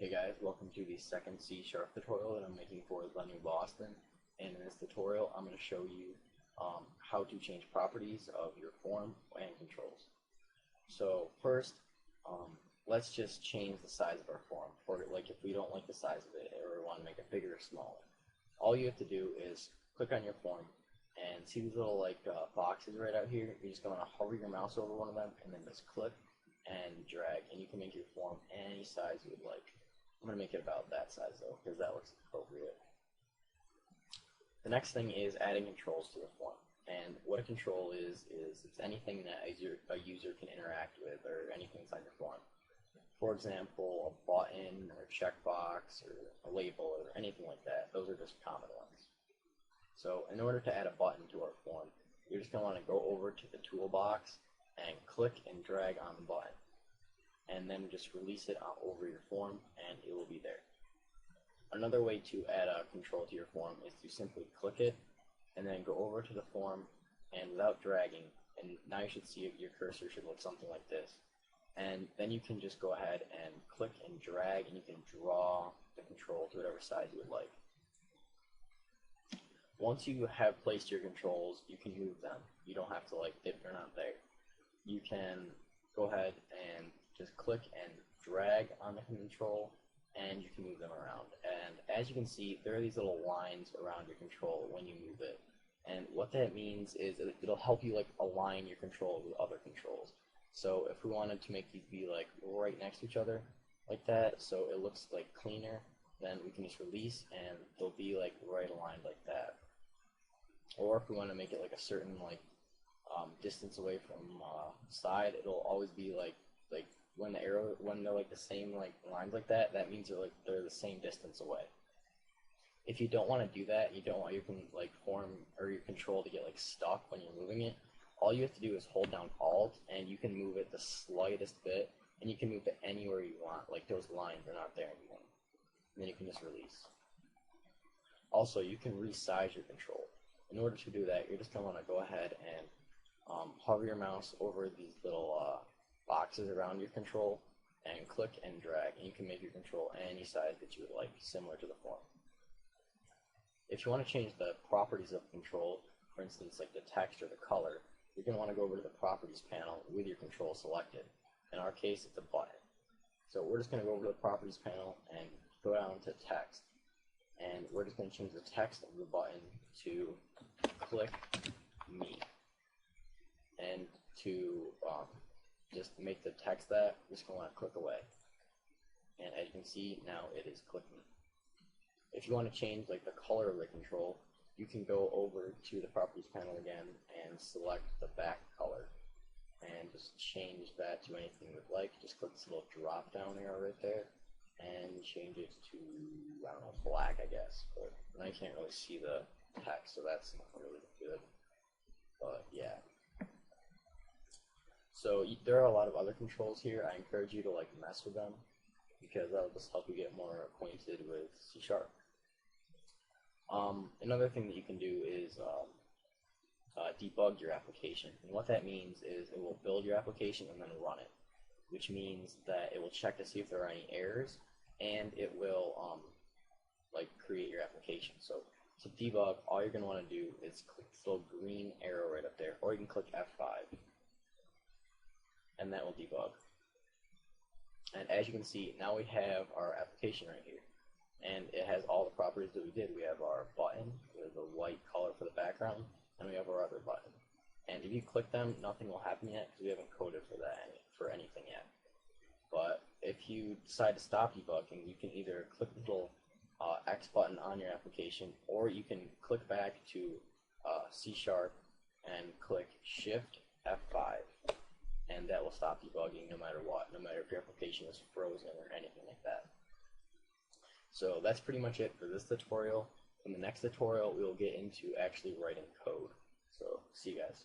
Hey guys, welcome to the second C# tutorial that I'm making for the new Boston. And in this tutorial, I'm going to show you how to change properties of your form and controls. So first, let's just change the size of our form. For like, if we don't like the size of it or want to make it bigger or smaller, all you have to do is click on your form and see these little boxes right out here. You're just going to hover your mouse over one of them and then just click and drag, and you can make your form any size you would like. I'm going to make it about that size though, because that looks appropriate. The next thing is adding controls to the form. And what a control is it's anything that a user can interact with, or anything inside your form. For example, a button or a checkbox or a label or anything like that. Those are just common ones. So in order to add a button to our form, you're just going to want to go over to the toolbox and click and drag on the button, and then just release it over your form and it will be there. Another way to add a control to your form is to simply click it and then go over to the form, and without dragging, and now you should see your cursor should look something like this, and then you can just go ahead and click and drag, and you can draw the control to whatever size you would like. Once you have placed your controls, you can move them. You don't have to if they're not there. You can go ahead and just click and drag on the control, and you can move them around. And as you can see, there are these little lines around your control when you move it. And what that means is it'll help you align your control with other controls. So if we wanted to make these be right next to each other like that, so it looks cleaner, then we can just release and they'll be right aligned like that. Or if we want to make it a certain distance away from side, it'll always be when they're the same lines like that, that means they're the same distance away. If you don't want to do that, you don't want your form or your control to get stuck when you're moving it, all you have to do is hold down Alt, and you can move it the slightest bit, and you can move it anywhere you want. Those lines are not there anymore. And then you can just release. Also, you can resize your control. In order to do that, you're just going to want to go ahead and hover your mouse over these little boxes around your control and click and drag, and you can make your control any size that you would like, similar to the form. If you want to change the properties of control, for instance the text or the color, you're going to want to go over to the properties panel with your control selected. In our case, it's a button. So we're just going to go over to the properties panel and go down to text, and we're just going to change the text of the button to click me. And to just make the text that, we're just going to want to click away. And as you can see, now it is clicking. If you want to change the color of the control, you can go over to the properties panel again and select the back color and just change that to anything you would like. Just click this little drop down arrow right there and change it to, I don't know, black, I guess. But now you can't really see the text, so that's not really good. But yeah. So there are a lot of other controls here. I encourage you to mess with them, because that'll just help you get more acquainted with C#. Another thing that you can do is debug your application. And what that means is it will build your application and then run it, which means that it will check to see if there are any errors, and it will create your application. So to debug, all you're going to want to do is click this little green arrow right up there, or you can click F5. And that will debug. And as you can see, now we have our application right here, and it has all the properties that we did. We have our button with the white color for the background, and we have our other button. And if you click them, nothing will happen yet because we haven't coded for anything yet. But if you decide to stop debugging, you can either click the little X button on your application, or you can click back to C# and click Shift F5. And that will stop debugging no matter what, no matter if your application is frozen or anything like that. So that's pretty much it for this tutorial. In the next tutorial, we will get into actually writing code. So see you guys.